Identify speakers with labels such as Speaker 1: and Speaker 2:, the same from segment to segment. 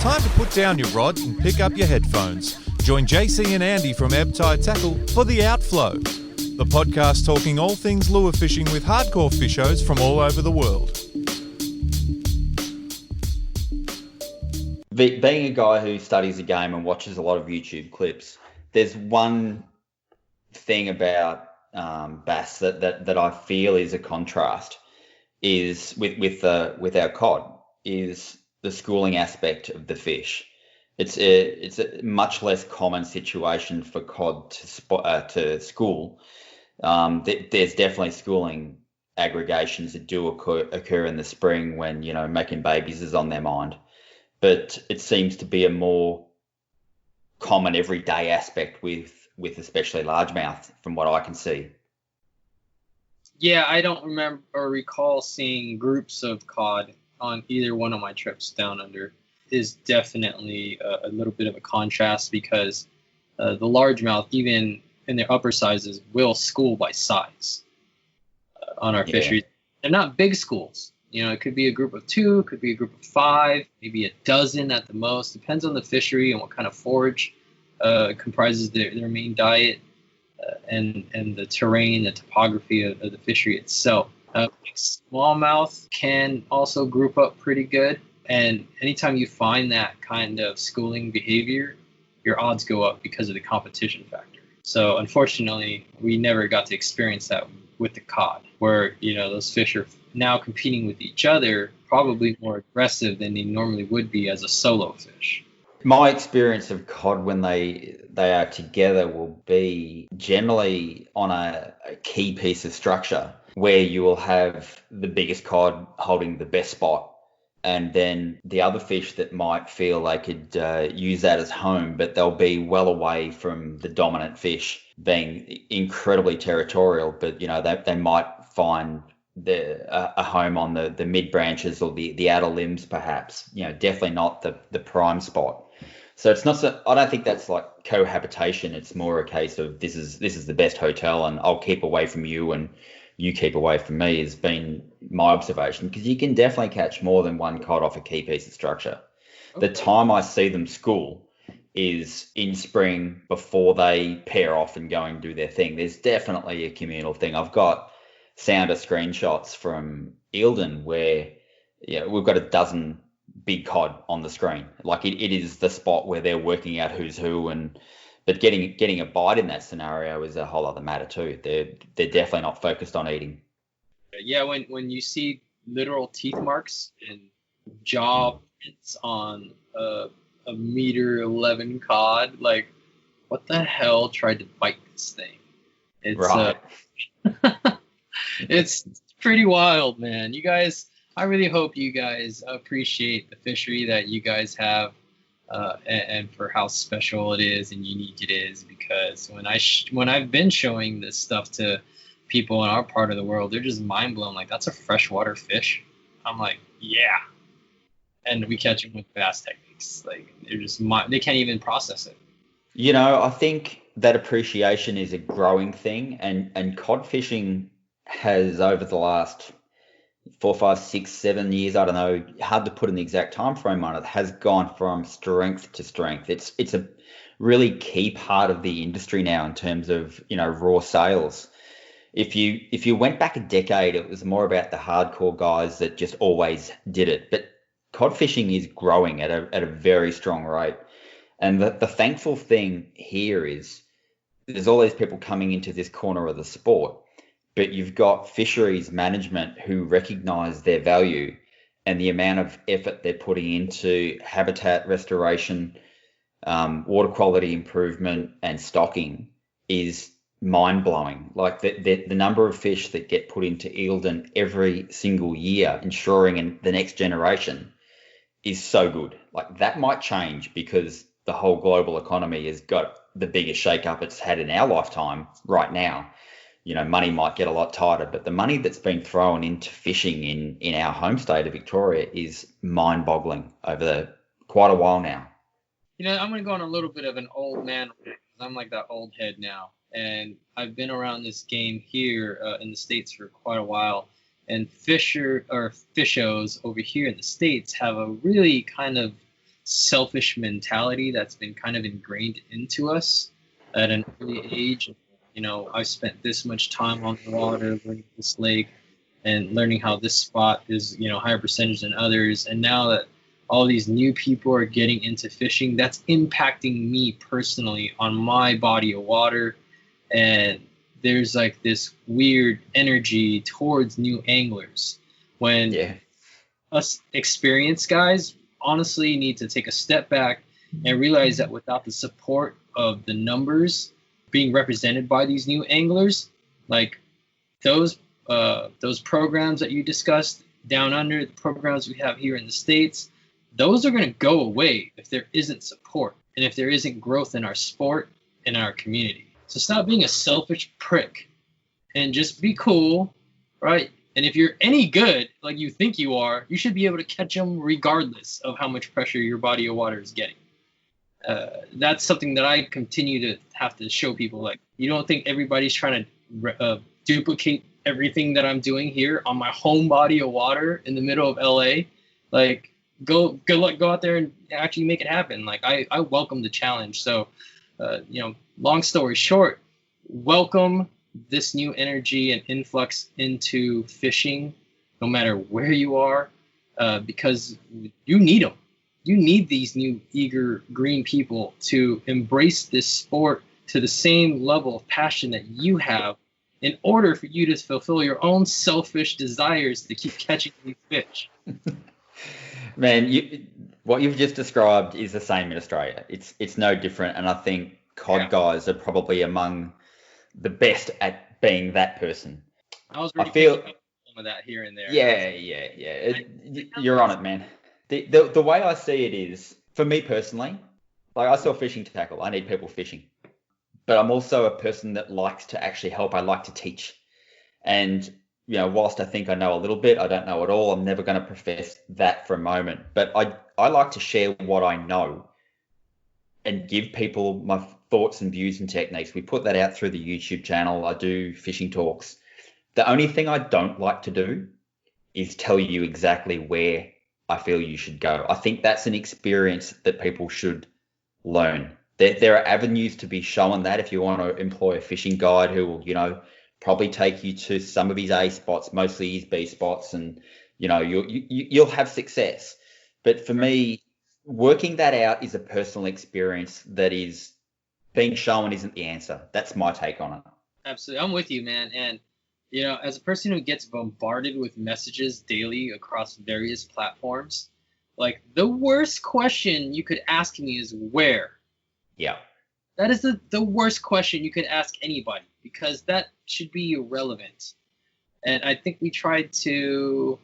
Speaker 1: time to put down your rod and pick up your headphones. Join JC and Andy from Ebb Tide Tackle for The Outflow, the podcast talking all things lure fishing with hardcore fishers from all over the world.
Speaker 2: Being a guy who studies the game and watches a lot of YouTube clips, there's one thing about bass that I feel is a contrast is with our cod is the schooling aspect of the fish. It's a much less common situation for cod to school. There's definitely schooling aggregations that do occur in the spring when making babies is on their mind, but it seems to be a more common everyday aspect with especially largemouth from what I can see.
Speaker 3: Yeah, I don't remember or recall seeing groups of cod on either one of my trips down under. Is definitely a little bit of a contrast because the largemouth, even in their upper sizes, will school by size on our fisheries. They're not big schools. It could be a group of 2, it could be a group of 5, maybe a dozen at the most. Depends on the fishery and what kind of forage comprises their main diet and the terrain, the topography of the fishery itself. Smallmouth can also group up pretty good. And anytime you find that kind of schooling behavior, your odds go up because of the competition factor. So unfortunately, we never got to experience that with the cod, where those fish are now competing with each other, probably more aggressive than they normally would be as a solo fish.
Speaker 2: My experience of cod when they are together will be generally on a key piece of structure where you will have the biggest cod holding the best spot, and then the other fish that might feel they could use that as home, but they'll be well away from the dominant fish, being incredibly territorial, but they might find a home on the mid branches or the outer limbs perhaps, definitely not the prime spot. So it's not so, I don't think that's like cohabitation. It's more a case of this is the best hotel and I'll keep away from you and you keep away from me, has been my observation, because you can definitely catch more than one cod off a key piece of structure. Okay. The time I see them school is in spring before they pair off and go and do their thing. There's definitely a communal thing. I've got sounder screenshots from Eildon where we've got a dozen big cod on the screen. Like it is the spot where they're working out who's who, but getting a bite in that scenario is a whole other matter too. They're definitely not focused on eating.
Speaker 3: Yeah, when you see literal teeth marks and jaw prints on a 1.11 cod, like what the hell tried to bite this thing? It's
Speaker 2: right.
Speaker 3: It's pretty wild, man. You guys, I really hope you guys appreciate the fishery that you guys have. And for how special it is and unique it is, because when I've been showing this stuff to people in our part of the world, they're just mind blown. Like, that's a freshwater fish. I'm like, yeah. And we catch them with bass techniques. Like, they can't even process it.
Speaker 2: I think that appreciation is a growing thing, and cod fishing has over the last 4, 5, 6, 7 years, I don't know, hard to put an exact time frame on it, has gone from strength to strength. It's a really key part of the industry now in terms of raw sales. If you went back a decade, it was more about the hardcore guys that just always did it. But cod fishing is growing at a very strong rate, and the thankful thing here is there's all these people coming into this corner of the sport. But you've got fisheries management who recognise their value, and the amount of effort they're putting into habitat restoration, water quality improvement and stocking is mind-blowing. Like the number of fish that get put into Eildon every single year, ensuring the next generation, is so good. Like that might change because the whole global economy has got the biggest shake-up it's had in our lifetime right now. Money might get a lot tighter, but the money that's been thrown into fishing in our home state of Victoria is mind-boggling over quite a while now.
Speaker 3: I'm going to go on a little bit of an old man. I'm like that old head now, and I've been around this game here in the States for quite a while. And fishers over here in the States have a really kind of selfish mentality that's been kind of ingrained into us at an early age. You know, I've spent this much time on the water, learning this lake, and learning how this spot is, you know, higher percentage than others. And now that all these new people are getting into fishing, that's impacting me personally on my body of water. And there's like this weird energy towards new anglers when us experienced guys honestly need to take a step back and realize that without the support of the numbers being represented by these new anglers, like those programs that you discussed down under, the programs we have here in the States, those are going to go away if there isn't support and if there isn't growth in our sport and our community. So stop being a selfish prick and just be cool, right? And if you're any good, like you think you are, you should be able to catch them regardless of how much pressure your body of water is getting. That's something that I continue to have to show people. Like, you don't think everybody's trying to duplicate everything that I'm doing here on my home body of water in the middle of LA? Like, good luck, go out there and actually make it happen. Like, I welcome the challenge. So, you know, long story short, welcome this new energy and influx into fishing, no matter where you are, because you need them. You need these new eager green people to embrace this sport to the same level of passion that you have in order for you to fulfill your own selfish desires to keep catching these fish.
Speaker 2: Man, what you've just described is the same in Australia. It's no different, and I think cod guys are probably among the best at being that person.
Speaker 3: I feel some of that here and there.
Speaker 2: Yeah. You're on it, man. The way I see it is, for me personally, like, I sell fishing tackle. I need people fishing. But I'm also a person that likes to actually help. I like to teach. And, you know, whilst I think I know a little bit, I don't know it all. I'm never going to profess that for a moment. But I like to share what I know and give people my thoughts and views and techniques. We put that out through the YouTube channel. I do fishing talks. The only thing I don't like to do is tell you exactly where I feel you should go. I think that's an experience that people should learn. There are avenues to be shown that if you want to employ a fishing guide who will, you know, probably take you to some of his A spots, mostly his B spots, and, you know, you'll have success. But for me, working that out is a personal experience that is being shown isn't the answer. That's my take on it.
Speaker 3: Absolutely. I'm with you, man. And, you know, as a person who gets bombarded with messages daily across various platforms, like, the worst question you could ask me is where?
Speaker 2: Yeah.
Speaker 3: That is the worst question you could ask anybody, because that should be irrelevant. And I think we tried to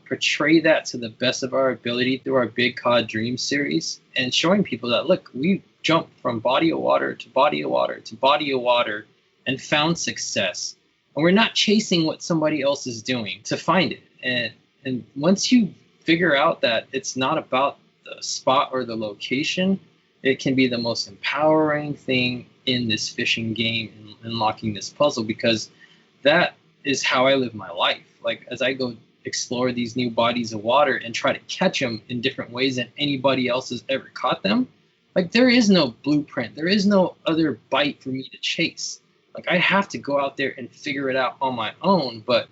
Speaker 3: portray that to the best of our ability through our Big Cod Dreams series, and showing people that, look, we jumped from body of water to body of water to body of water and found success. And we're not chasing what somebody else is doing to find it. And once you figure out that it's not about the spot or the location, it can be the most empowering thing in this fishing game and unlocking this puzzle, because that is how I live my life. Like, as I go explore these new bodies of water and try to catch them in different ways than anybody else has ever caught them, like, there is no blueprint. There is no other bite for me to chase. Like, I have to go out there and figure it out on my own. But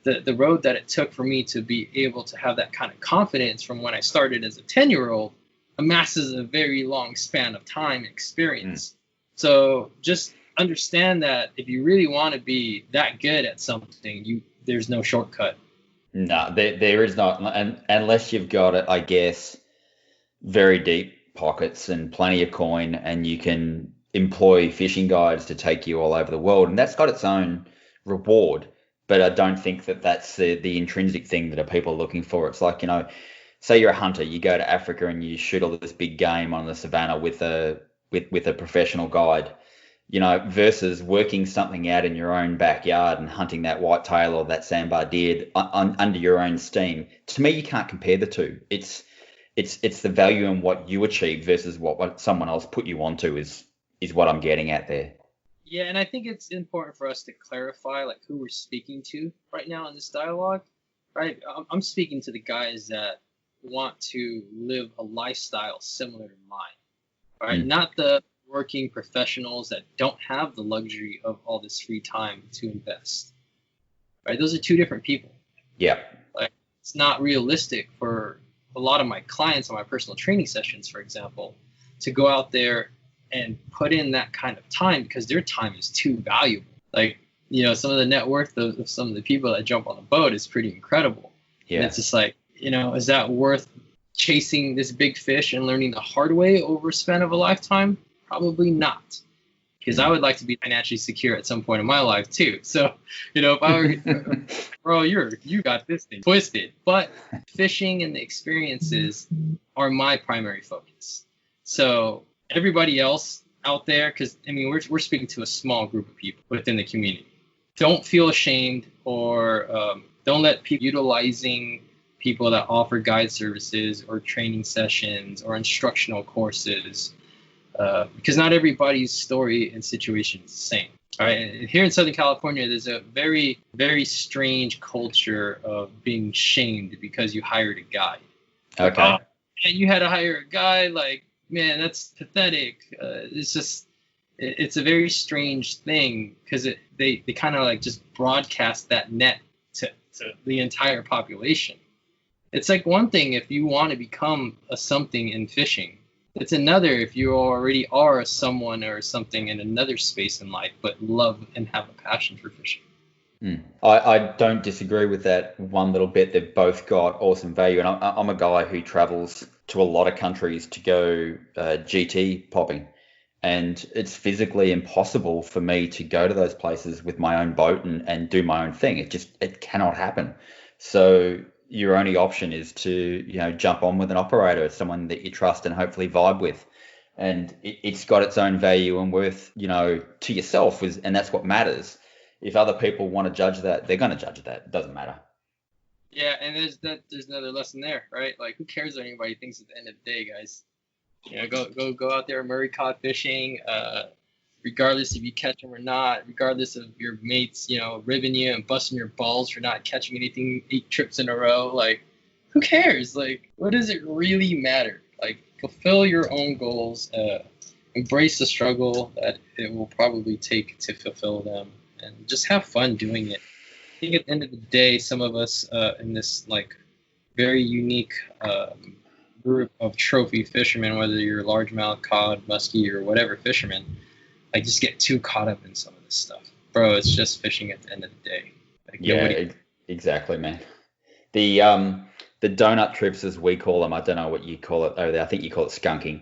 Speaker 3: the road that it took for me to be able to have that kind of confidence from when I started as a 10-year-old amasses a very long span of time and experience. So just understand that if you really want to be that good at something, there's no shortcut.
Speaker 2: No, there is not. And unless you've got it, I guess, very deep pockets and plenty of coin, and you can employ fishing guides to take you all over the world. And that's got its own reward. But I don't think that that's the intrinsic thing that people are looking for. It's like, you know, say you're a hunter, you go to Africa and you shoot all this big game on the savannah with a professional guide, you know, versus working something out in your own backyard and hunting that whitetail or that sandbar deer under your own steam. To me, you can't compare the two. It's the value in what you achieve versus what someone else put you onto is what I'm getting at there.
Speaker 3: Yeah, and I think it's important for us to clarify, like, who we're speaking to right now in this dialogue, right? I'm speaking to the guys that want to live a lifestyle similar to mine, right? Not the working professionals that don't have the luxury of all this free time to invest, right? Those are two different people.
Speaker 2: Yeah.
Speaker 3: Like, it's not realistic for a lot of my clients on my personal training sessions, for example, to go out there and put in that kind of time because their time is too valuable. Like, you know, some of the net worth of some of the people that jump on the boat is pretty incredible.
Speaker 2: Yeah.
Speaker 3: And it's just like, you know, is that worth chasing this big fish and learning the hard way over a span of a lifetime? Probably not. Because I would like to be financially secure at some point in my life too. So, you know, if I were, bro, you got this thing twisted. But fishing and the experiences are my primary focus. So everybody else out there, because I mean, we're speaking to a small group of people within the community. Don't feel ashamed or don't let people utilizing people that offer guide services or training sessions or instructional courses. Because not everybody's story and situation is the same. All right. And here in Southern California, there's a very, very strange culture of being shamed because you hired a guide.
Speaker 2: Okay.
Speaker 3: Oh, and you had to hire a guy. Like, man, that's pathetic. It's a very strange thing because they kind of like just broadcast that net to the entire population. It's like one thing if you want to become a something in fishing. It's another if you already are a someone or something in another space in life, but love and have a passion for fishing.
Speaker 2: I don't disagree with that one little bit. They've both got awesome value. And I'm a guy who travels to a lot of countries to go GT popping. And it's physically impossible for me to go to those places with my own boat and do my own thing. It cannot happen. So your only option is to, you know, jump on with an operator, someone that you trust and hopefully vibe with. And it's got its own value and worth, you know, to yourself, and that's what matters. If other people want to judge that, they're going to judge that. It doesn't matter.
Speaker 3: Yeah, and there's another lesson there, right? Like, who cares what anybody thinks at the end of the day, guys? You know, go out there Murray cod fishing, regardless if you catch them or not, regardless of your mates, you know, ribbing you and busting your balls for not catching anything 8 trips in a row. Like, who cares? Like, what does it really matter? Like, fulfill your own goals, embrace the struggle that it will probably take to fulfill them, and just have fun doing it. I think at the end of the day, some of us in this like very unique group of trophy fishermen, whether you're largemouth, cod, muskie, or whatever fisherman, like just get too caught up in some of this stuff. Bro, it's just fishing at the end of the day. Like,
Speaker 2: yeah, exactly, man. The donut trips, as we call them, I don't know what you call it over there. I think you call it skunking.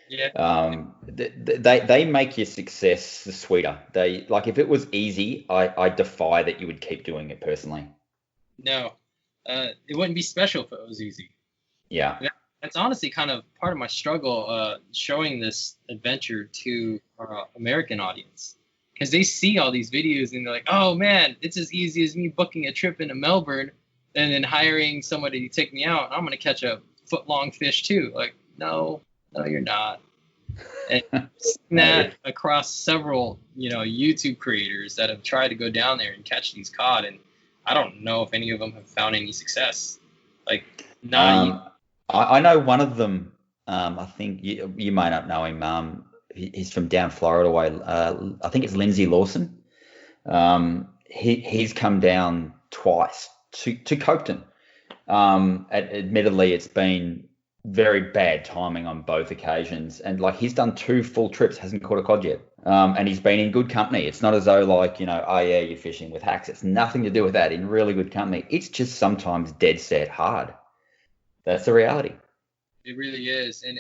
Speaker 3: Yeah.
Speaker 2: They make your success sweeter. They, like, if it was easy, I defy that you would keep doing it personally.
Speaker 3: No, it wouldn't be special if it was easy.
Speaker 2: Yeah.
Speaker 3: That's honestly kind of part of my struggle showing this adventure to our American audience, because they see all these videos and they're like, oh man, it's as easy as me booking a trip into Melbourne and then hiring somebody to take me out. I'm going to catch a foot-long fish too. Like, no, you're not. And seeing that across several, you know, YouTube creators that have tried to go down there and catch these cod, and I don't know if any of them have found any success. Like,
Speaker 2: I know one of them. I think you may not know him. He's from down Florida way. I think it's Lindsay Lawson. He's come down twice to Copeton. Admittedly, it's been very bad timing on both occasions, and like he's done 2 full trips, hasn't caught a cod yet. And he's been in good company. It's not as though like, you know, oh yeah, you're fishing with hacks. It's nothing to do with that. In really good company. It's just sometimes dead set hard. That's the reality.
Speaker 3: It really is. And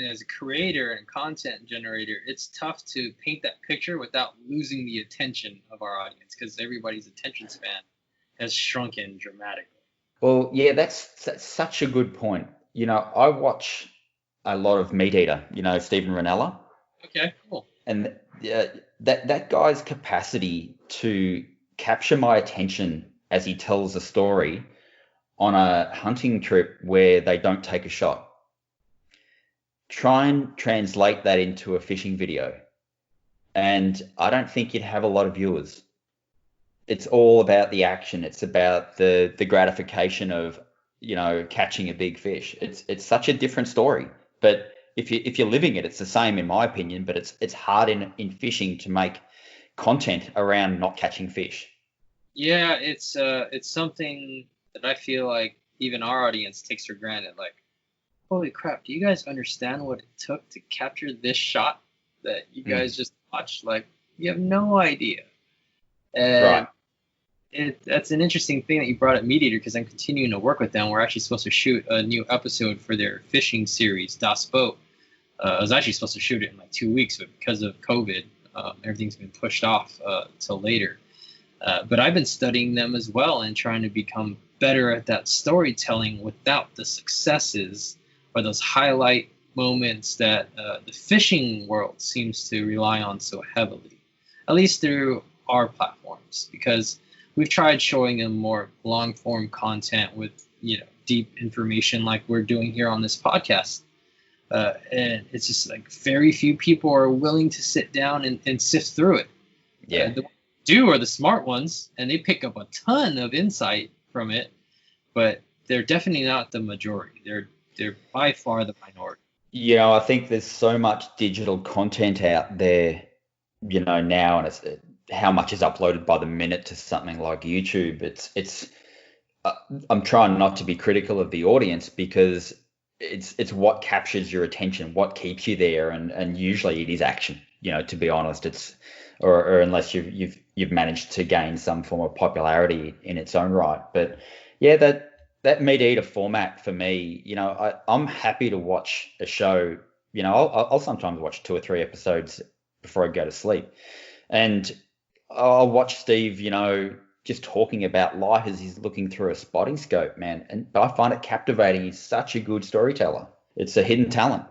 Speaker 3: as a creator and content generator, it's tough to paint that picture without losing the attention of our audience, because everybody's attention span has shrunken dramatically.
Speaker 2: Well, yeah, that's such a good point. You know, I watch a lot of Meat Eater, you know, Stephen Ranella.
Speaker 3: Okay, cool.
Speaker 2: And that guy's capacity to capture my attention as he tells a story on a hunting trip where they don't take a shot. Try and translate that into a fishing video, and I don't think you'd have a lot of viewers. It's all about the action. It's about the gratification of catching a big fish. It's such a different story. But if you're living it, it's the same in my opinion. But it's hard in fishing to make content around not catching fish.
Speaker 3: Yeah, it's something that I feel like even our audience takes for granted. Like, holy crap, do you guys understand what it took to capture this shot that you guys just watched? Like, you have no idea. And
Speaker 2: Right.
Speaker 3: That's an interesting thing that you brought up Mediator, because I'm continuing to work with them. We're actually supposed to shoot a new episode for their fishing series, Das Boat. I was actually supposed to shoot it in like 2 weeks, but because of COVID, everything's been pushed off till later. But I've been studying them as well and trying to become better at that storytelling without the successes or those highlight moments that the fishing world seems to rely on so heavily, at least through our platforms, because we've tried showing them more long form content with deep information like we're doing here on this podcast. And it's just like very few people are willing to sit down and sift through it.
Speaker 2: Yeah.
Speaker 3: The ones who do are the smart ones, and they pick up a ton of insight from it, but they're definitely not the majority. They're by far the minority.
Speaker 2: I think there's so much digital content out there, now, and it's how much is uploaded by the minute to something like YouTube. It's I'm trying not to be critical of the audience, because it's what captures your attention, what keeps you there, and usually it is action. To be honest, it's or unless you've managed to gain some form of popularity in its own right. But yeah, that meat eater format for me, I'm happy to watch a show. I'll sometimes watch 2 or 3 episodes before I go to sleep, and I'll watch Steve, just talking about life as he's looking through a spotting scope, man. But I find it captivating. He's such a good storyteller. It's a hidden talent.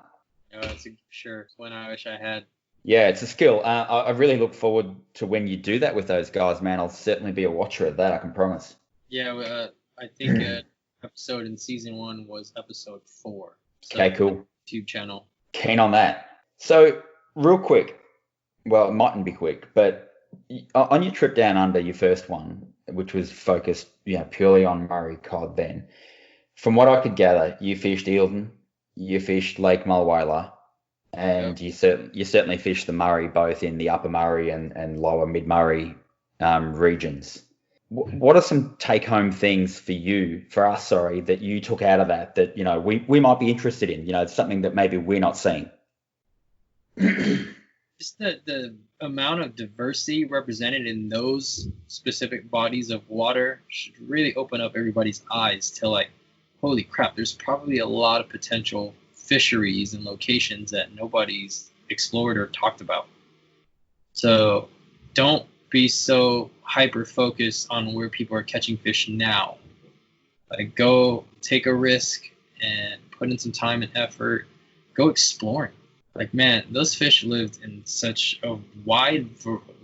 Speaker 3: Sure. It's one I wish I had.
Speaker 2: Yeah, it's a skill. I really look forward to when you do that with those guys, man. I'll certainly be a watcher of that, I can promise.
Speaker 3: Yeah, I think episode in season 1 was episode 4. So
Speaker 2: okay, cool.
Speaker 3: YouTube channel.
Speaker 2: Keen on that. So, real quick. Well, it mightn't be quick, but on your trip down under, your first one, which was focused, purely on Murray cod, then, from what I could gather, you fished Eildon, you fished Lake Mulwala, and you certainly fished the Murray, both in the Upper Murray and Lower Mid Murray regions. What are some take-home things for us, that you took out of that we might be interested in? It's something that maybe we're not seeing.
Speaker 3: Just the amount of diversity represented in those specific bodies of water should really open up everybody's eyes to, like, holy crap, there's probably a lot of potential fisheries and locations that nobody's explored or talked about. So don't be so hyper focused on where people are catching fish now. Like, go take a risk and put in some time and effort. Go exploring. Like, man, those fish lived in such a wide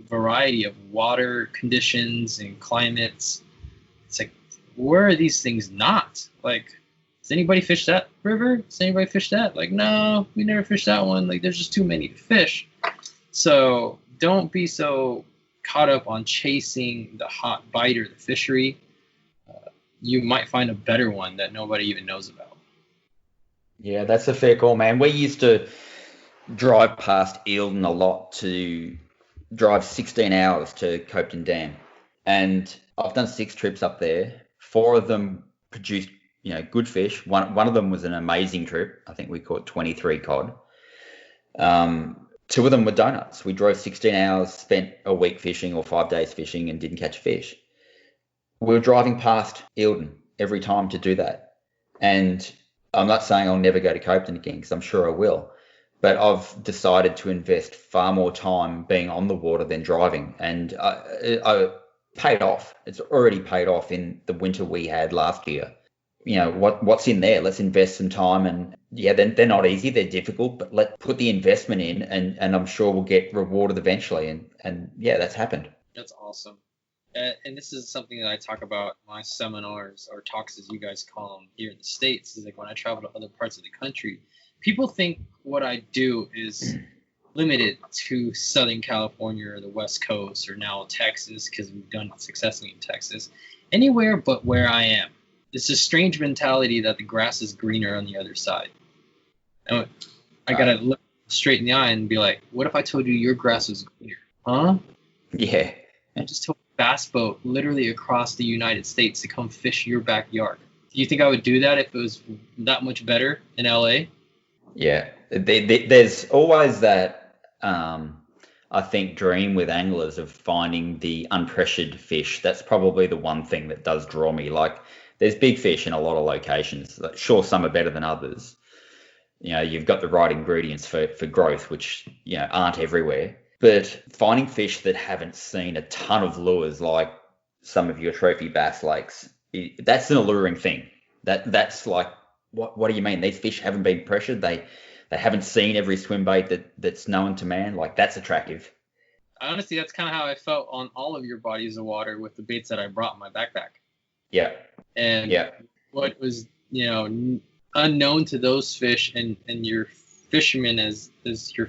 Speaker 3: variety of water conditions and climates. It's like, where are these things not? Like, does anybody fish that river? Does anybody fish that? Like, no, we never fished that one. Like, there's just too many to fish. So don't be so caught up on chasing the hot bite or the fishery. You might find a better one that nobody even knows about. Yeah,
Speaker 2: that's a fair call, man. We used to drive past Eildon a lot, to drive 16 hours to Copeton Dam. And I've done 6 trips up there. 4 of them produced, good fish. One of them was an amazing trip. I think we caught 23 cod. 2 of them were donuts. We drove 16 hours, spent a week fishing or 5 days fishing, and didn't catch fish. We were driving past Eildon every time to do that. And I'm not saying I'll never go to Copeton again, because I'm sure I will. But I've decided to invest far more time being on the water than driving. And I paid off. It's already paid off in the winter we had last year. What's in there? Let's invest some time. And yeah, they're not easy. They're difficult, but let's put the investment in, and I'm sure we'll get rewarded eventually. And yeah, that's happened.
Speaker 3: That's awesome. And this is something that I talk about in my seminars, or talks as you guys call them here in the States, is like when I travel to other parts of the country, people think what I do is limited to Southern California or the West Coast, or now Texas, because we've done it successfully in Texas. Anywhere but where I am. it's a strange mentality that the grass is greener on the other side. And I gotta look straight in the eye and be like, what if I told you your grass was greener? Huh?
Speaker 2: Yeah.
Speaker 3: I just told a bass boat literally across the United States to come fish your backyard. Do you think I would do that if it was that much better in LA?
Speaker 2: Yeah. There's always that, I think, dream with anglers of finding the unpressured fish. That's probably the one thing that does draw me. Like, there's big fish in a lot of locations. Sure, some are better than others. You know, you've got the right ingredients for growth, which, you know, aren't everywhere. But finding fish that haven't seen a ton of lures, like some of your trophy bass lakes, that's an alluring thing. That's like, what do you mean? These fish haven't been pressured. They haven't seen every swim bait that's known to man. Like, that's attractive.
Speaker 3: Honestly, that's kind of how I felt on all of your bodies of water with the baits that I brought in my backpack.
Speaker 2: Yeah.
Speaker 3: And
Speaker 2: yeah.
Speaker 3: What was, you know, unknown to those fish and your fishermen as your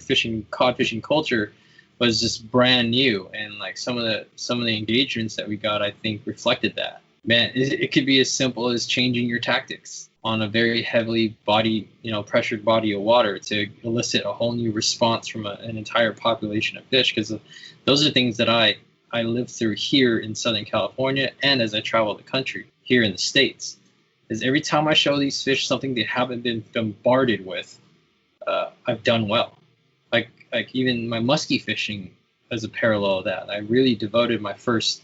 Speaker 3: cod fishing culture was just brand new. And like some of the engagements that we got, I think reflected that. Man, it could be as simple as changing your tactics on a very heavily pressured body of water to elicit a whole new response from an entire population of fish. Because those are things that I live through here in Southern California, and as I travel the country here in the States, is every time I show these fish something they haven't been bombarded with, I've done well. Like even my muskie fishing as a parallel of that. I really devoted my first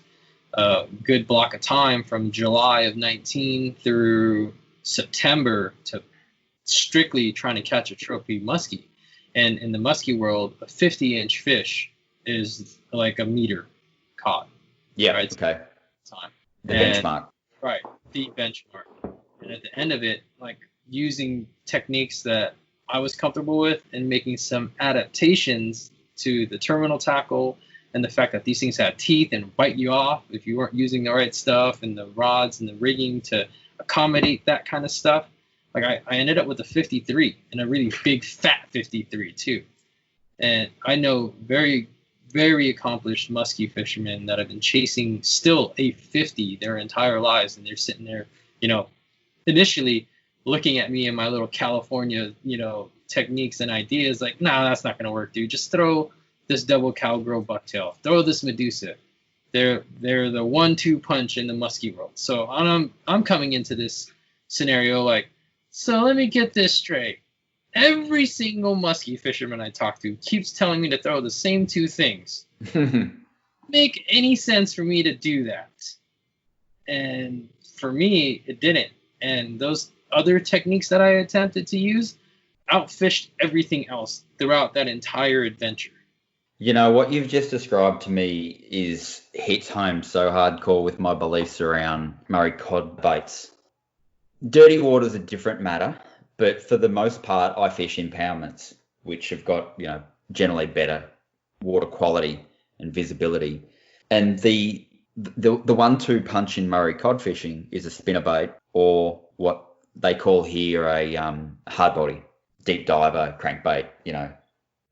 Speaker 3: good block of time from July of 19 through September to strictly trying to catch a trophy muskie. And in the muskie world, a 50-inch fish is like a meter caught.
Speaker 2: Yeah,
Speaker 3: right?
Speaker 2: okay.
Speaker 3: Time.
Speaker 2: Benchmark.
Speaker 3: Right, the benchmark. And at the end of it, like using techniques that I was comfortable with and making some adaptations to the terminal tackle and the fact that these things have teeth and bite you off if you weren't using the right stuff and the rods and the rigging to accommodate that kind of stuff. Like I ended up with a 53 and a really big fat 53 too. And I know very, very accomplished muskie fishermen that have been chasing still a 50 their entire lives, and they're sitting there, you know, initially looking at me and my little California, you know, techniques and ideas like, nah, that's not going to work, dude. Just throw this double cowgirl bucktail. Throw this Medusa. They're the 1-2 punch in the muskie world. So I'm coming into this scenario like, so let me get this straight. Every single muskie fisherman I talk to keeps telling me to throw the same two things. Make any sense for me to do that? And for me, it didn't. And those other techniques that I attempted to use outfished everything else throughout that entire adventure.
Speaker 2: You know, what you've just described to me hits home so hardcore with my beliefs around Murray cod baits. Dirty water's a different matter, but for the most part, I fish impoundments, which have got, you know, generally better water quality and visibility. And the 1-2 punch in Murray cod fishing is a spinnerbait, or what they call here a hard body, deep diver, crankbait, you know,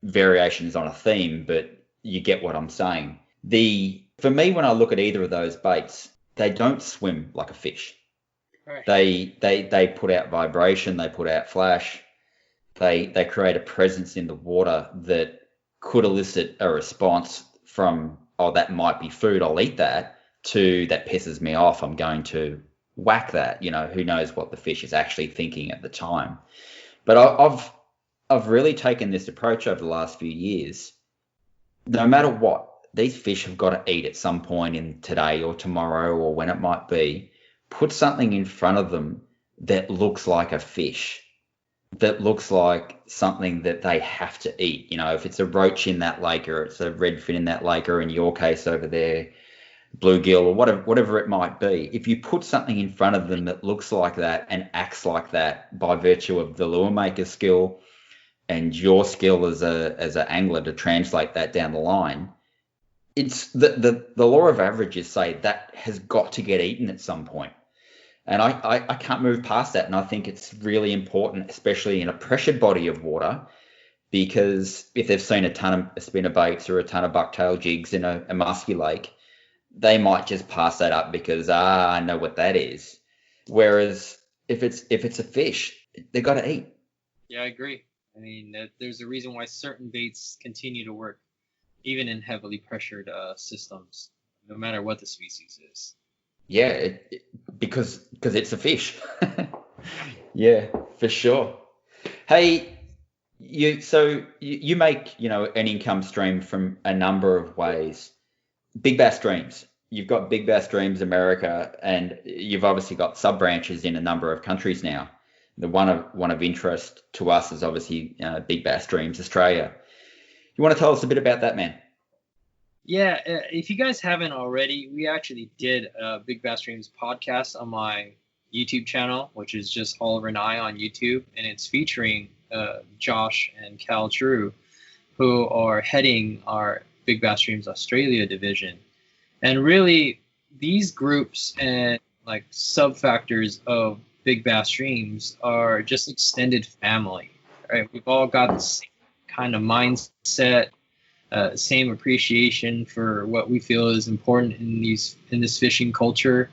Speaker 2: variations on a theme, but you get what I'm saying. For me, when I look at either of those baits, they don't swim like a fish. Right. They put out vibration, they put out flash, they create a presence in the water that could elicit a response from, oh, that might be food, I'll eat that, to that pisses me off, I'm going to whack that. You know, who knows what the fish is actually thinking at the time. But I've really taken this approach over the last few years. No matter what, these fish have got to eat at some point in today or tomorrow or when it might be. Put something in front of them that looks like a fish, that looks like something that they have to eat. You know, if it's a roach in that lake, or it's a redfin in that lake, or in your case over there, bluegill, or whatever it might be. If you put something in front of them that looks like that and acts like that by virtue of the lure maker's skill and your skill as an angler to translate that down the line, it's the law of averages say that has got to get eaten at some point. And I can't move past that. And I think it's really important, especially in a pressured body of water, because if they've seen a ton of spinnerbaits or a ton of bucktail jigs in a musky lake, they might just pass that up because, I know what that is. Whereas if it's a fish, they got to eat.
Speaker 3: Yeah, I agree. I mean, there's a reason why certain baits continue to work, even in heavily pressured systems, no matter what the species is.
Speaker 2: Yeah, because it's a fish. Yeah, for sure. Hey, you make, an income stream from a number of ways. Big Bass Dreams. You've got Big Bass Dreams America, and you've obviously got sub branches in a number of countries now. The one of interest to us is obviously Big Bass Dreams Australia. You want to tell us a bit about that, man?
Speaker 3: Yeah, if you guys haven't already, we actually did a Big Bass Dreams podcast on my YouTube channel, which is just Oliver and I on YouTube, and it's featuring Josh and Cal Drew, who are heading our Big Bass Dreams Australia division. And really, these groups and like sub-factors of Big Bass Dreams are just extended family, right? We've all got the same kind of mindset, same appreciation for what we feel is important in this fishing culture,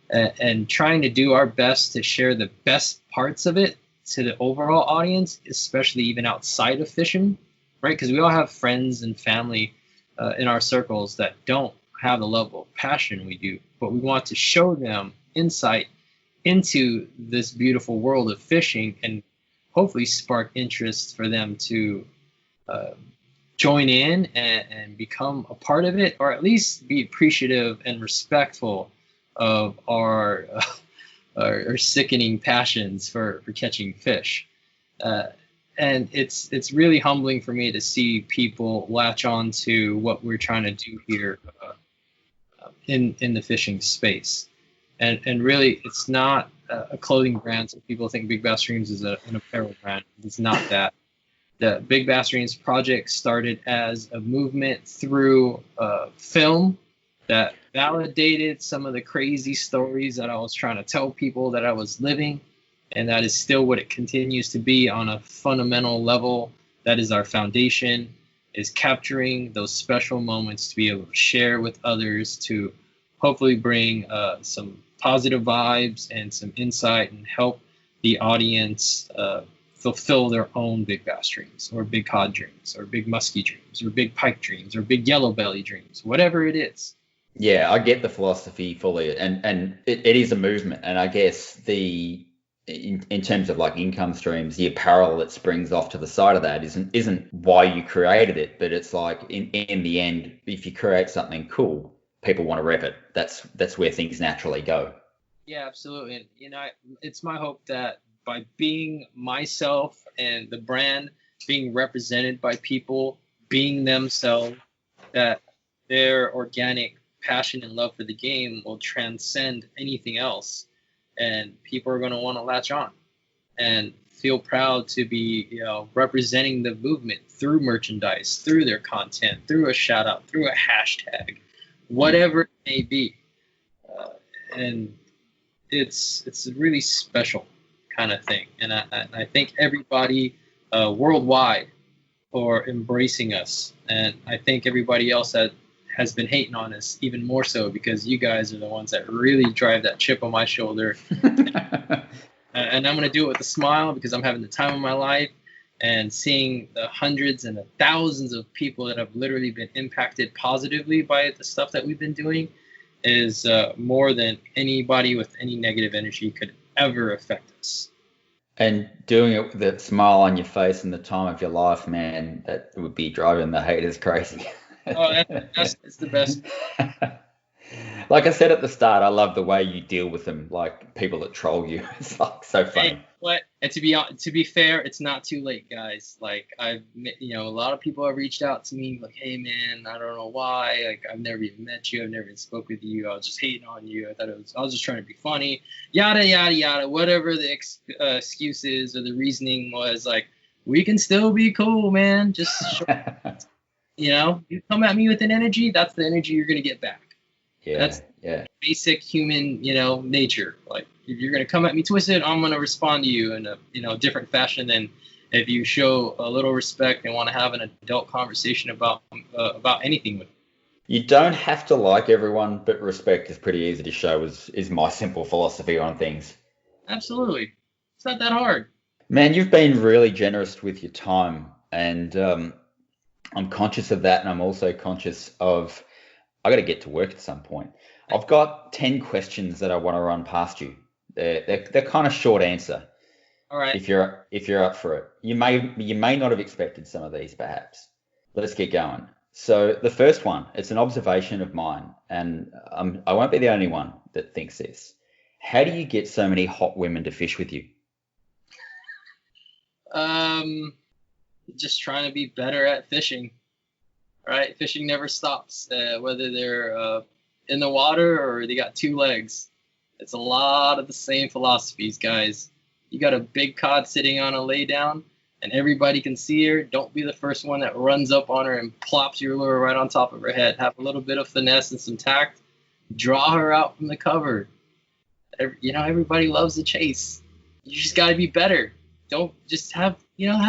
Speaker 3: and trying to do our best to share the best parts of it to the overall audience, especially even outside of fishing, right? Because we all have friends and family in our circles that don't have the level of passion we do, but we want to show them insight into this beautiful world of fishing and hopefully spark interest for them to join in and become a part of it, or at least be appreciative and respectful of our sickening passions for catching fish. And it's really humbling for me to see people latch on to what we're trying to do here in the fishing space. And really, it's not a clothing brand, so people think Big Bass Dreams is an apparel brand. It's not that. The Big Bass Dreams project started as a movement through film that validated some of the crazy stories that I was trying to tell people that I was living, and that is still what it continues to be on a fundamental level. That is our foundation, is capturing those special moments to be able to share with others, to hopefully bring some positive vibes and some insight and help the audience fulfill their own big bass dreams, or big cod dreams, or big muskie dreams, or big pike dreams, or big yellow belly dreams, whatever it is.
Speaker 2: Yeah, I get the philosophy fully, and it is a movement. And I guess in terms of like income streams, the apparel that springs off to the side of that isn't why you created it, but it's like in the end, if you create something cool, people want to rep it. That's where things naturally go.
Speaker 3: Yeah, absolutely. And it's my hope that by being myself and the brand being represented by people being themselves, that their organic passion and love for the game will transcend anything else, and people are going to want to latch on and feel proud to be representing the movement through merchandise, through their content, through a shout out, through a hashtag, whatever it may be. And it's a really special kind of thing, and I thank everybody worldwide for embracing us, and I thank everybody else that has been hating on us even more so, because you guys are the ones that really drive that chip on my shoulder. And I'm going to do it with a smile, because I'm having the time of my life, and seeing the hundreds and the thousands of people that have literally been impacted positively by the stuff that we've been doing is more than anybody with any negative energy could ever affect us.
Speaker 2: And doing it with a smile on your face in the time of your life, man, that would be driving the haters crazy.
Speaker 3: Oh, it's the best.
Speaker 2: Like I said at the start, I love the way you deal with them, like people that troll you. It's like so funny.
Speaker 3: Hey, what? And to be fair, it's not too late, guys. Like a lot of people have reached out to me like, hey man, I don't know why. Like I've never even met you. I've never even spoke with you. I was just hating on you. I was just trying to be funny. Yada yada yada. Whatever the excuse is or the reasoning was, like we can still be cool, man. Just you come at me with an energy. That's the energy you're gonna get back. That's basic human, nature. Like if you're gonna come at me twisted, I'm gonna respond to you in a different fashion than if you show a little respect and want to have an adult conversation about anything with me.
Speaker 2: You don't have to like everyone, but respect is pretty easy to show. Is my simple philosophy on things.
Speaker 3: Absolutely. It's not that hard.
Speaker 2: Man, you've been really generous with your time, and I'm conscious of that, and I'm also conscious of I got to get to work at some point. I've got 10 questions that I want to run past you. They're kind of short answer.
Speaker 3: All right.
Speaker 2: If you're up for it, you may not have expected some of these, perhaps. Let's get going. So the first one, it's an observation of mine, and I won't be the only one that thinks this. How do you get so many hot women to fish with you?
Speaker 3: Just trying to be better at fishing. Right? Fishing never stops, whether they're in the water or they got two legs. It's a lot of the same philosophies, guys. You got a big cod sitting on a lay down, and everybody can see her. Don't be the first one that runs up on her and plops your lure right on top of her head. Have a little bit of finesse and some tact. Draw her out from the cover. Everybody loves the chase. You just got to be better. Don't just have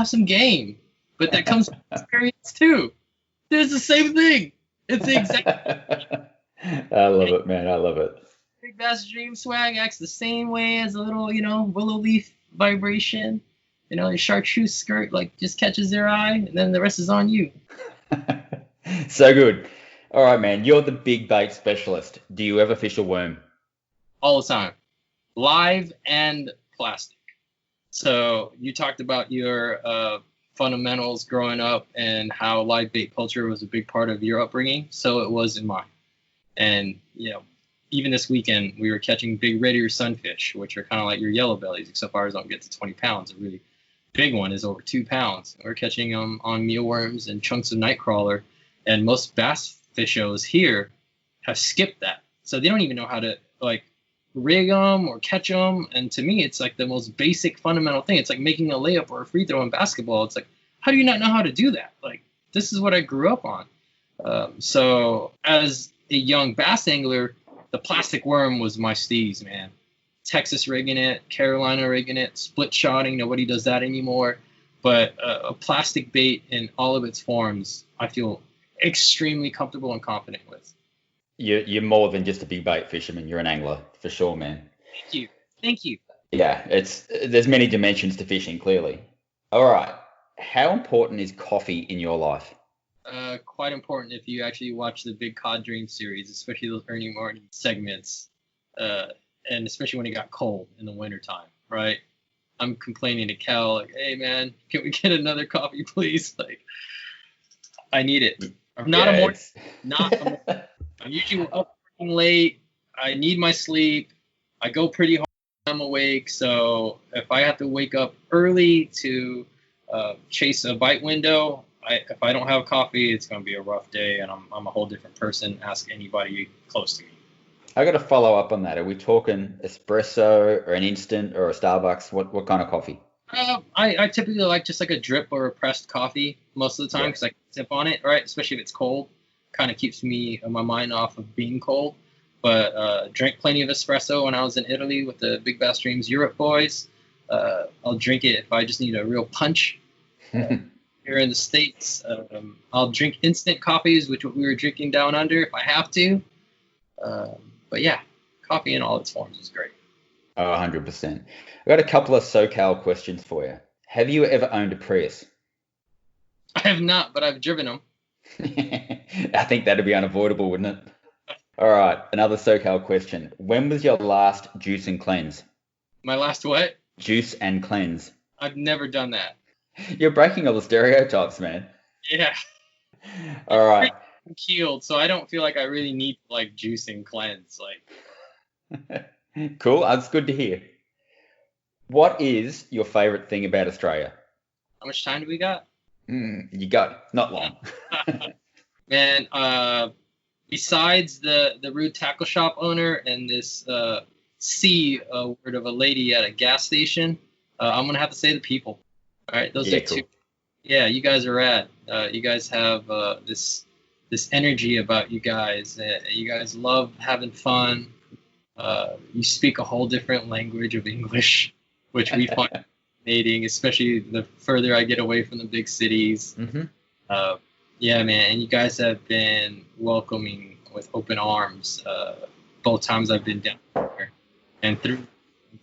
Speaker 3: some game. But that comes with experience too. It's the same thing. It's the exact.
Speaker 2: I love it, man. I love it.
Speaker 3: Big Bass Dreams swag acts the same way as a little, willow leaf vibration. Your chartreuse skirt just catches their eye, and then the rest is on you.
Speaker 2: So good. All right, man. You're the big bait specialist. Do you ever fish a worm?
Speaker 3: All the time, live and plastic. So you talked about your fundamentals growing up and how live bait culture was a big part of your upbringing. So it was in mine. And, even this weekend, we were catching big red ear sunfish, which are kind of like your yellow bellies, except ours don't get to 20 pounds. A really big one is over 2 pounds. We're catching them on mealworms and chunks of nightcrawler. And most bass fishers here have skipped that. So they don't even know how to, rig them or catch them. And to me, it's like the most basic fundamental thing. It's like making a layup or a free throw in basketball. It's like, how do you not know how to do that? This is what I grew up on. So as a young bass angler, the plastic worm was my steez, man. Texas rigging it, Carolina rigging it, split shotting. Nobody does that anymore. But a plastic bait in all of its forms, I feel extremely comfortable and confident with.
Speaker 2: You're more than just a big bait fisherman. You're an angler for sure, man.
Speaker 3: Thank you.
Speaker 2: Yeah, there's many dimensions to fishing, clearly. All right. How important is coffee in your life?
Speaker 3: Quite important if you actually watch the Big Cod Dreams series, especially those early morning segments, and especially when it got cold in the wintertime, right? I'm complaining to Cal, hey, man, can we get another coffee, please? I need it. I'm not a morning. I'm usually up working late. I need my sleep. I go pretty hard when I'm awake. So if I have to wake up early to chase a bite window, if I don't have coffee, it's going to be a rough day, and I'm a whole different person. Ask anybody close to me.
Speaker 2: I got to follow up on that. Are we talking espresso or an instant or a Starbucks? What kind of coffee?
Speaker 3: I typically like just like a drip or a pressed coffee most of the time because I can sip on it, right? Especially if it's cold. Kind of keeps my mind off of being cold. But drank plenty of espresso when I was in Italy with the Big Bass Dreams Europe boys. I'll drink it if I just need a real punch. Here in the States, I'll drink instant coffees, which we were drinking down under if I have to. But yeah, coffee in all its forms is great.
Speaker 2: Oh, 100%. I got a couple of SoCal questions for you. Have you ever owned a Prius?
Speaker 3: I have not, but I've driven them.
Speaker 2: I think that'd be unavoidable, wouldn't it? All right, another SoCal question. When was your last juice and cleanse?
Speaker 3: My last what?
Speaker 2: Juice and cleanse.
Speaker 3: I've never done that.
Speaker 2: You're breaking all the stereotypes, man.
Speaker 3: Yeah.
Speaker 2: All right.
Speaker 3: I'm keeled, so I don't feel like I really need juice and cleanse.
Speaker 2: Cool. That's good to hear. What is your favorite thing about Australia?
Speaker 3: How much time do we got?
Speaker 2: You got not long.
Speaker 3: Man, besides the rude tackle shop owner and this C word of a lady at a gas station, I'm gonna have to say the people. All right, those are
Speaker 2: cool.
Speaker 3: two. Yeah, you guys are rad. You guys have this energy about you guys. You guys love having fun. You speak a whole different language of English, which we find fascinating, especially the further I get away from the big cities.
Speaker 2: Mm-hmm.
Speaker 3: Yeah, man, and you guys have been welcoming with open arms both times I've been down here, and through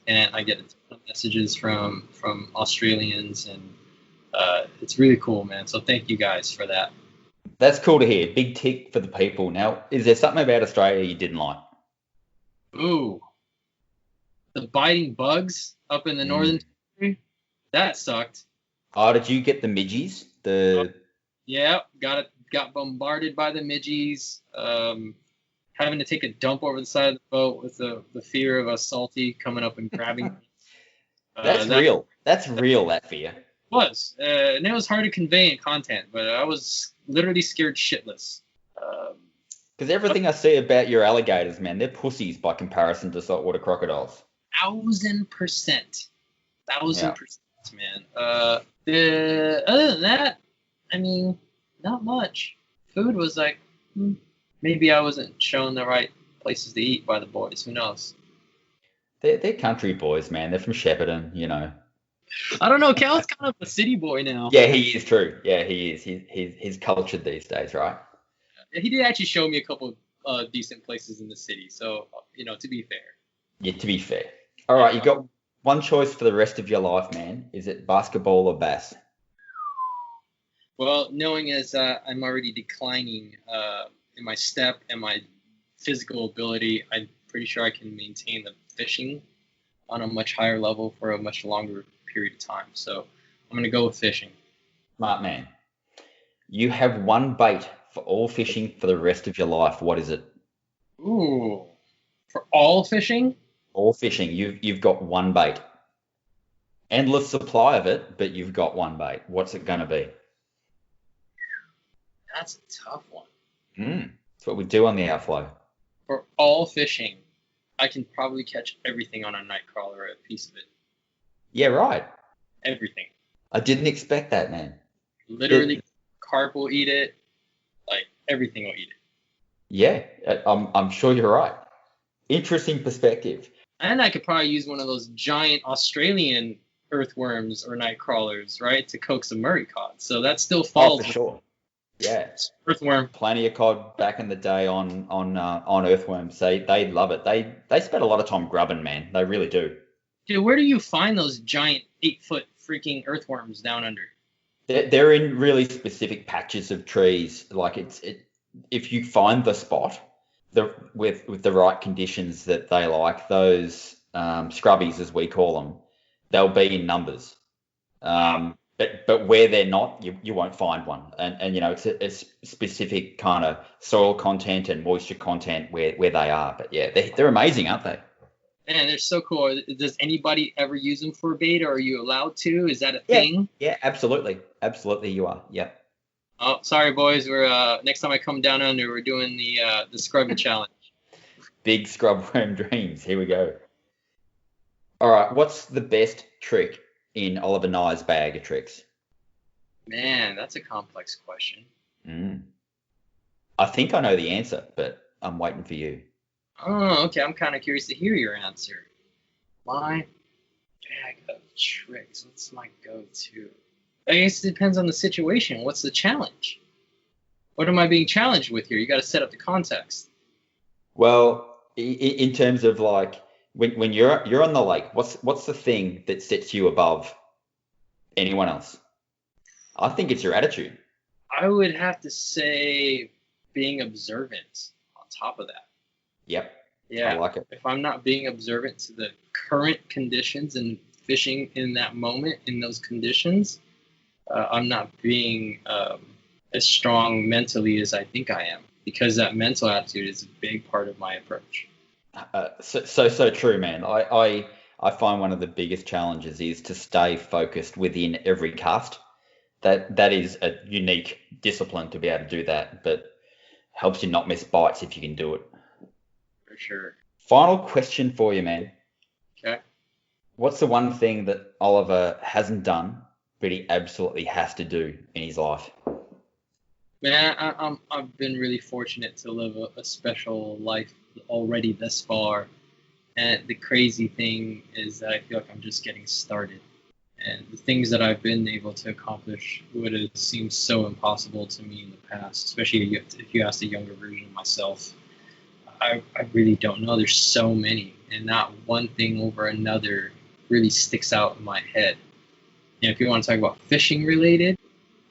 Speaker 3: and I get a ton of messages from Australians, and it's really cool, man. So thank you guys for that.
Speaker 2: That's cool to hear. Big tick for the people. Now, is there something about Australia you didn't like?
Speaker 3: Ooh, the biting bugs up in the northern territory, that sucked.
Speaker 2: Oh, did you get the midgies?
Speaker 3: Yeah, got bombarded by the midgies. Having to take a dump over the side of the boat with the fear of a salty coming up and grabbing me.
Speaker 2: That's real. That's real, that fear.
Speaker 3: Was. And it was hard to convey in content, but I was literally scared shitless.
Speaker 2: Because everything I see about your alligators, man, they're pussies by comparison to saltwater crocodiles.
Speaker 3: 1,000%. 1,000%, man. Other than that, I mean, not much. Food was like, maybe I wasn't shown the right places to eat by the boys. Who knows?
Speaker 2: They're country boys, man. They're from Shepparton, you know.
Speaker 3: I don't know. Cal's kind of a city boy now.
Speaker 2: Yeah, he is true. Yeah, he is. He's cultured these days, right?
Speaker 3: He did actually show me a couple decent places in the city. So, to be fair.
Speaker 2: Yeah, to be fair. All right, you got one choice for the rest of your life, man. Is it basketball or bass?
Speaker 3: Well, knowing as I'm already declining in my step and my physical ability, I'm pretty sure I can maintain the fishing on a much higher level for a much longer period of time. So I'm going to go with fishing.
Speaker 2: Smart man. You have one bait for all fishing for the rest of your life. What is it?
Speaker 3: Ooh. For all fishing?
Speaker 2: All fishing. You've got one bait. Endless supply of it, but you've got one bait. What's it going to be?
Speaker 3: That's a tough one.
Speaker 2: That's what we do on the outflow.
Speaker 3: For all fishing, I can probably catch everything on a night crawler, a piece of it.
Speaker 2: Yeah, right.
Speaker 3: Everything.
Speaker 2: I didn't expect that, man.
Speaker 3: Literally, carp will eat it. Like, everything will eat it.
Speaker 2: Yeah, I'm sure you're right. Interesting perspective.
Speaker 3: And I could probably use one of those giant Australian earthworms or night crawlers, right, to coax a Murray cod. So that still falls.
Speaker 2: Oh, for sure. Yeah.
Speaker 3: Earthworm.
Speaker 2: Plenty of cod back in the day on earthworms. They love it. They spend a lot of time grubbing, man. They really do.
Speaker 3: Dude, where do you find those giant 8-foot freaking earthworms down under?
Speaker 2: They're in really specific patches of trees. Like if you find the spot, with the right conditions that they like, those scrubbies as we call them, they'll be in numbers. But where they're not, you won't find one. And it's a specific kind of soil content and moisture content where they are. But yeah, they're amazing, aren't they?
Speaker 3: Man, they're so cool. Does anybody ever use them for bait, or are you allowed to? Is that a thing?
Speaker 2: Yeah, absolutely. Absolutely you are. Yeah.
Speaker 3: Oh, sorry, boys. We're next time I come down under, we're doing the scrubbing challenge.
Speaker 2: Big scrub worm dreams. Here we go. All right. What's the best trick in Oliver Nye's bag of tricks?
Speaker 3: Man, that's a complex question.
Speaker 2: I think I know the answer, but I'm waiting for you.
Speaker 3: Oh, okay. I'm kind of curious to hear your answer. My bag of tricks. What's my go-to? I guess it depends on the situation. What's the challenge? What am I being challenged with here? You got to set up the context.
Speaker 2: Well, in terms of like when you're on the lake, what's the thing that sets you above anyone else? I think it's your attitude.
Speaker 3: I would have to say being observant on top of that.
Speaker 2: Yep.
Speaker 3: Yeah.
Speaker 2: I like it.
Speaker 3: If I'm not being observant to the current conditions and fishing in that moment in those conditions, I'm not being as strong mentally as I think I am, because that mental attitude is a big part of my approach.
Speaker 2: So true, man. I find one of the biggest challenges is to stay focused within every cast. That is a unique discipline to be able to do that, but helps you not miss bites if you can do it.
Speaker 3: For sure.
Speaker 2: Final question for you, man.
Speaker 3: Okay.
Speaker 2: What's the one thing that Oliver hasn't done, but he absolutely has to do in his life?
Speaker 3: Man, I've been really fortunate to live a special life already thus far. And the crazy thing is that I feel like I'm just getting started. And the things that I've been able to accomplish would have seemed so impossible to me in the past, especially if you asked a younger version of myself. I really don't know. There's so many, and not one thing over another really sticks out in my head. If you want to talk about fishing related,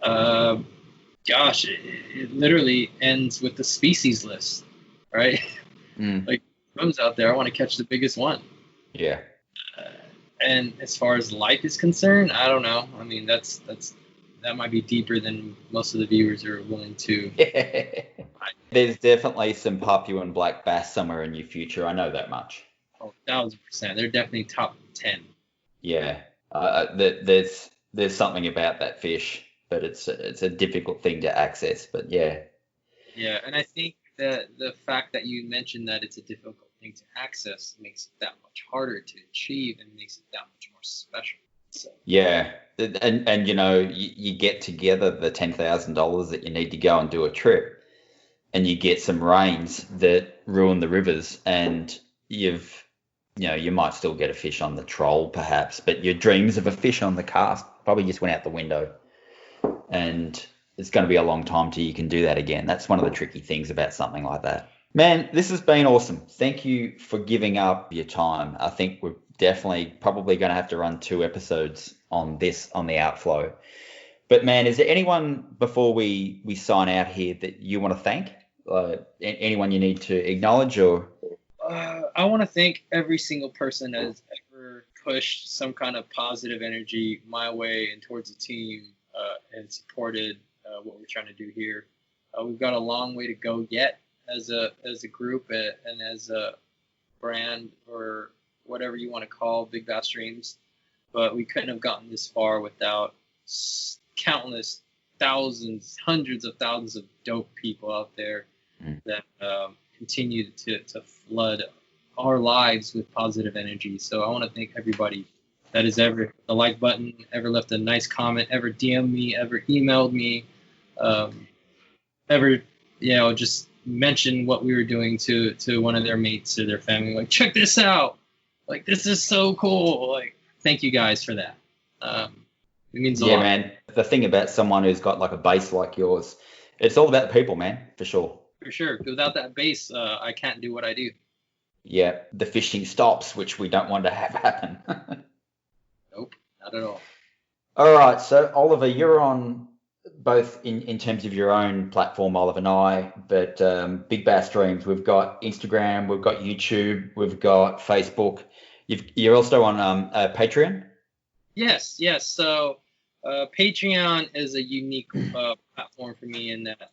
Speaker 3: gosh, it literally ends with the species list, right? Like, swims out there, I want to catch the biggest one.
Speaker 2: Yeah.
Speaker 3: And as far as life is concerned, I don't know. I mean, that might be deeper than most of the viewers are willing to.
Speaker 2: There's definitely some Papuan black bass somewhere in your future. I know that much.
Speaker 3: Oh, 1,000%. They're definitely top 10.
Speaker 2: Yeah. There's something about that fish, but it's a difficult thing to access. But yeah.
Speaker 3: Yeah, and I think that the fact that you mentioned that it's a difficult thing to access makes it that much harder to achieve and makes it that much more special. So.
Speaker 2: Yeah, and you get together the $10,000 that you need to go and do a trip, and you get some rains that ruin the rivers, and you might still get a fish on the troll perhaps, but your dreams of a fish on the cast probably just went out the window, and it's going to be a long time till you can do that again. That's one of the tricky things about something like that. Man, this has been awesome. Thank you for giving up your time. I think we're definitely probably going to have to run 2 episodes on the outflow. But man, is there anyone before we sign out here that you want to thank? Anyone you need to acknowledge? Or
Speaker 3: I want to thank every single person that has ever pushed some kind of positive energy my way and towards the team and supported what we're trying to do here. We've got a long way to go yet as a group and as a brand, or whatever you want to call Big Bass Dreams, but we couldn't have gotten this far without countless thousands, hundreds of thousands of dope people out there that continue to flood our lives with positive energy. So I want to thank everybody that has ever hit the like button, ever left a nice comment, ever DM'd me, ever emailed me, ever just mentioned what we were doing to one of their mates or their family, like, check this out, like, this is so cool. Like, thank you guys for that. It means a lot. Yeah,
Speaker 2: man. The thing about someone who's got like a base like yours, it's all about the people, man, for sure.
Speaker 3: For sure. Without that base, I can't do what I do.
Speaker 2: Yeah, the fishing stops, which we don't want to have happen.
Speaker 3: Nope, not at all.
Speaker 2: All right, so Oliver, you're on both in terms of your own platform, Oliver and I, but Big Bass Dreams, we've got Instagram, we've got YouTube, we've got Facebook. You're also on Patreon?
Speaker 3: Yes. So Patreon is a unique platform for me in that,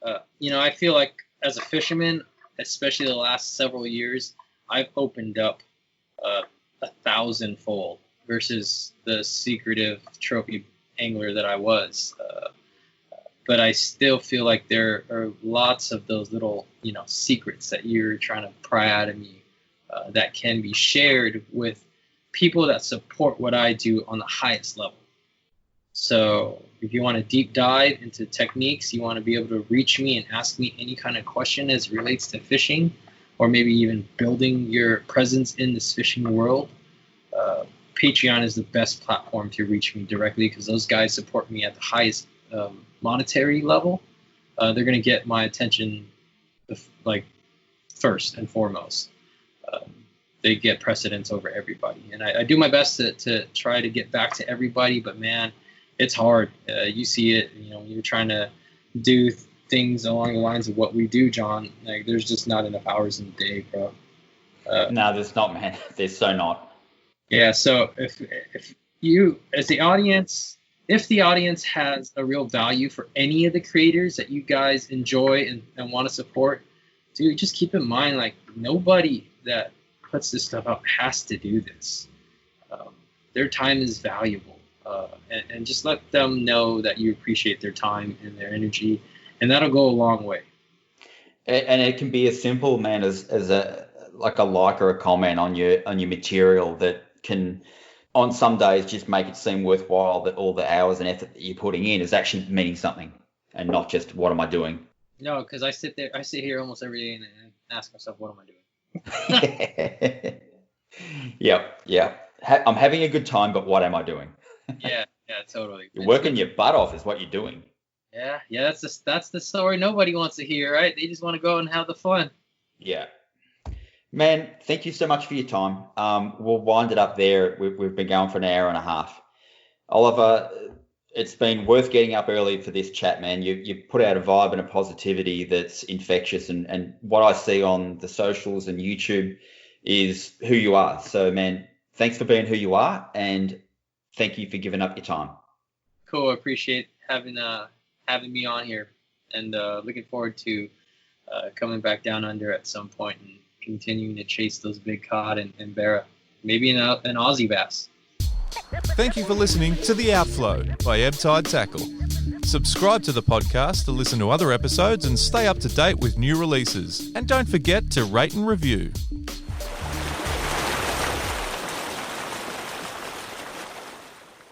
Speaker 3: I feel like as a fisherman, especially the last several years, I've opened up 1,000-fold versus the secretive trophy angler that I was. But I still feel like there are lots of those little, secrets that you're trying to pry out of me that can be shared with people that support what I do on the highest level. So if you want to deep dive into techniques, you want to be able to reach me and ask me any kind of question as it relates to fishing, or maybe even building your presence in this fishing world, Patreon is the best platform to reach me directly, because those guys support me at the highest monetary level. They're going to get my attention first and foremost. They get precedence over everybody. And I do my best to try to get back to everybody, but man, it's hard. You see it, when you're trying to do things along the lines of what we do, John. Like, there's just not enough hours in the day, bro.
Speaker 2: No, there's not, man. There's so not.
Speaker 3: Yeah, so if you, as the audience, if the audience has a real value for any of the creators that you guys enjoy and want to support, dude, just keep in mind, like, nobody that puts this stuff out has to do this. Their time is valuable, and just let them know that you appreciate their time and their energy, and that'll go a long way.
Speaker 2: And it can be as simple, man, as a like or a comment on your material that can, on some days, just make it seem worthwhile, that all the hours and effort that you're putting in is actually meaning something, and not just what am I doing.
Speaker 3: No, because I sit here almost every day and ask myself, what am I doing?
Speaker 2: Yep. I'm having a good time, but what am I doing?
Speaker 3: Yeah, totally.
Speaker 2: You're working your butt off is what you're doing.
Speaker 3: Yeah, that's the story nobody wants to hear, right? They just want to go and have the fun.
Speaker 2: Yeah. Man, thank you so much for your time. We'll wind it up there. We've been going for an hour and a half. Oliver, it's been worth getting up early for this chat, man. You put out a vibe and a positivity that's infectious, and what I see on the socials and YouTube is who you are. So, man, thanks for being who you are, and thank you for giving up your time.
Speaker 3: Cool. I appreciate having me on here, and looking forward to coming back down under at some point and continuing to chase those big cod and barra, maybe an Aussie bass.
Speaker 1: Thank you for listening to The Outflow by Ebb Tide Tackle. Subscribe to the podcast to listen to other episodes and stay up to date with new releases. And don't forget to rate and review.